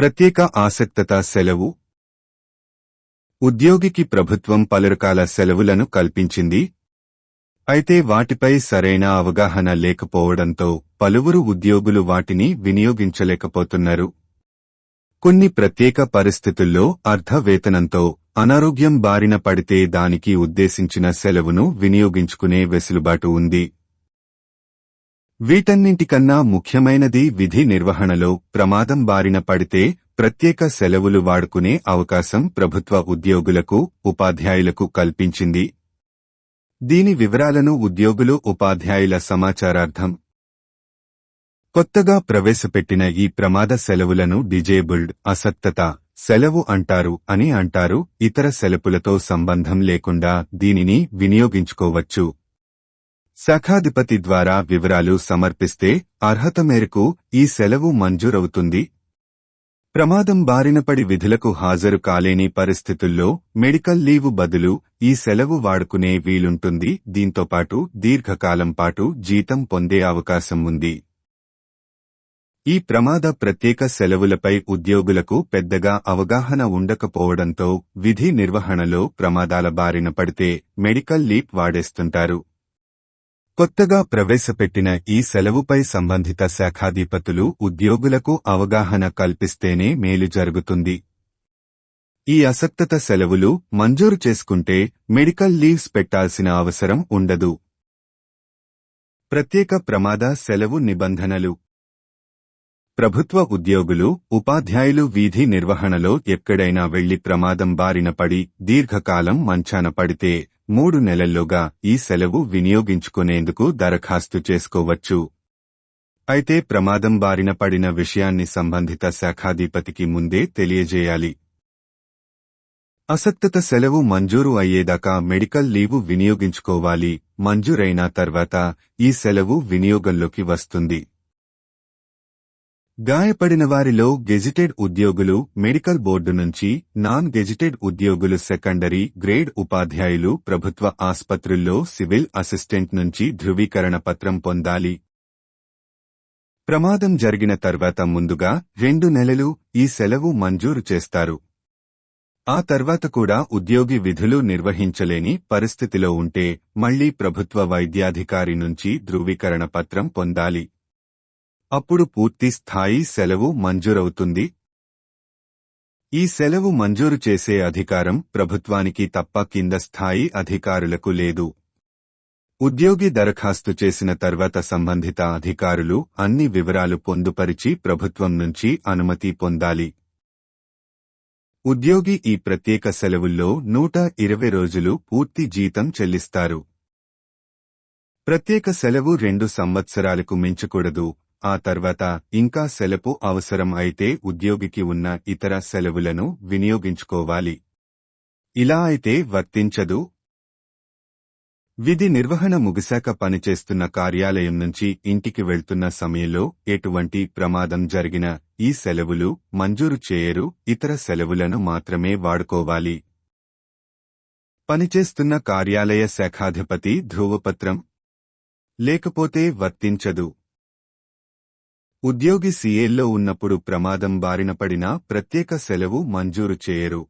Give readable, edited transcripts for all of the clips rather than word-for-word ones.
ప్రత్యేక ఆసక్తత సెలవు. ఉద్యోగికి ప్రభుత్వం పలురకాల సెలవులను కల్పించింది. అయితే వాటిపై సరైన అవగాహన లేకపోవడంతో పలువురు ఉద్యోగులు వాటిని వినియోగించలేకపోతున్నారు. కొన్ని ప్రత్యేక పరిస్థితుల్లో అర్ధ వేతనంతో అనారోగ్యం బారిన పడితే దానికి ఉద్దేశించిన సెలవును వినియోగించుకునే వెసులుబాటు ఉంది. వీటన్నింటికన్నా ముఖ్యమైనది విధి నిర్వహణలో ప్రమాదం బారిన పడితే ప్రత్యేక సెలవులు వాడుకునే అవకాశం ప్రభుత్వ ఉద్యోగులకు, ఉపాధ్యాయులకు కల్పించింది. దీని వివరాలను ఉద్యోగులు, ఉపాధ్యాయుల సమాచారార్థం కొత్తగా ప్రవేశపెట్టిన ఈ ప్రమాద సెలవులను డిజేబుల్డ్ అసక్తత సెలవు అంటారు అని అంటారు. ఇతర సెలవులతో సంబంధం లేకుండా దీనిని వినియోగించుకోవచ్చు. శాఖాధిపతి ద్వారా వివరాలు సమర్పిస్తే అర్హత మేరకు ఈ సెలవు మంజూరవుతుంది. ప్రమాదం బారినపడి విధులకు హాజరు కాలేని పరిస్థితుల్లో మెడికల్ లీవు బదులు ఈ సెలవు వాడుకునే వీలుంటుంది. దీంతోపాటు దీర్ఘకాలం పాటు జీతం పొందే అవకాశం ఉంది. ఈ ప్రమాద ప్రత్యేక సెలవులపై ఉద్యోగులకు పెద్దగా అవగాహన ఉండకపోవడంతో విధి నిర్వహణలో ప్రమాదాల బారిన పడితే మెడికల్ లీవ్ వాడేస్తుంటారు. కొత్తగా ప్రవేశపెట్టిన ఈ సెలవుపై సంబంధిత శాఖాధిపతులు ఉద్యోగులకు అవగాహన కల్పిస్తేనే మేలు జరుగుతుంది. ఈ అసక్తత సెలవులు మంజూరు చేసుకుంటే మెడికల్ లీవ్స్ పెట్టాల్సిన అవసరం ఉండదు. ప్రత్యేక ప్రమాద సెలవు నిబంధనలు. ప్రభుత్వ ఉద్యోగులు, ఉపాధ్యాయులు వీధి నిర్వహణలో ఎక్కడైనా వెళ్లి ప్రమాదం బారిన పడి దీర్ఘకాలం మంచాన పడితే 3 నెలల్లోగా ఈ సెలవు వినియోగించుకునేందుకు దరఖాస్తు చేసుకోవచ్చు. అయితే ప్రమాదం బారిన పడిన విషయాన్ని సంబంధిత శాఖాధిపతికి ముందే తెలియజేయాలి. అసక్తత సెలవు మంజూరు అయ్యేదాకా మెడికల్ లీవు వినియోగించుకోవాలి. మంజూరైన తర్వాత ఈ సెలవు వినియోగంలోకి వస్తుంది. గాయపడిన వారిలో గెజిటెడ్ ఉద్యోగులు, మెడికల్ బోర్డు నుంచి నాన్ గెజిటెడ్ ఉద్యోగులు, సెకండరీ గ్రేడ్ ఉపాధ్యాయులు ప్రభుత్వ ఆస్పత్రుల్లో సివిల్ అసిస్టెంట్ నుంచి ధృవీకరణ పత్రం పొందాలి. ప్రమాదం జరిగిన తర్వాత ముందుగా 2 నెలలు ఈ సెలవు మంజూరు చేస్తారు. ఆ తర్వాత కూడా ఉద్యోగి విధులు నిర్వహించలేని పరిస్థితిలో ఉంటే మళ్లీ ప్రభుత్వ వైద్యాధికారి నుంచి ధృవీకరణ పత్రం పొందాలి. అప్పుడు పూర్తి స్థాయి సెలవు మంజూరవుతుంది. ఈ సెలవు మంజూరు చేసే అధికారం ప్రభుత్వానికి తప్ప కింద స్థాయి అధికారులకు లేదు. ఉద్యోగి దరఖాస్తు చేసిన తర్వాత సంబంధిత అధికారులు అన్ని వివరాలు పొందుపరిచి ప్రభుత్వం నుంచి అనుమతి పొందాలి. ఉద్యోగి ఈ ప్రత్యేక సెలవుల్లో 120 రోజులు పూర్తి జీతం చెల్లిస్తారు. ప్రత్యేక సెలవు 2 సంవత్సరాలకు మించకూడదు. ఆ తర్వాత ఇంకా సెలవు అవసరం అయితే ఉద్యోగికి ఉన్న ఇతర సెలవులను వినియోగించుకోవాలి. ఇలా అయితే వర్తించదు. విధి నిర్వహణ ముగిశాక పనిచేస్తున్న కార్యాలయం నుంచి ఇంటికి వెళ్తున్న సమయంలో ఎటువంటి ప్రమాదం జరిగినా ఈ సెలవులు మంజూరు చేయరు. ఇతర సెలవులను మాత్రమే వాడుకోవాలి. పనిచేస్తున్న కార్యాలయ శాఖాధిపతి ధృవపత్రం లేకపోతే వర్తించదు. ఉద్యోగి సీఏల్లో ఉన్నప్పుడు ప్రమాదం బారిన పడినా ప్రత్యేక సెలవు మంజూరు చేయరు.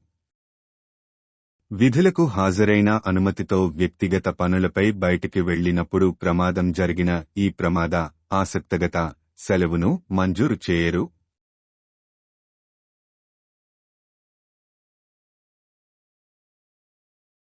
విధులకు హాజరైన అనుమతితో వ్యక్తిగత పనులపై బయటికి వెళ్లినప్పుడు ప్రమాదం జరిగిన ఈ ప్రమాద ఆసక్తగత సెలవును మంజూరు చేయరు.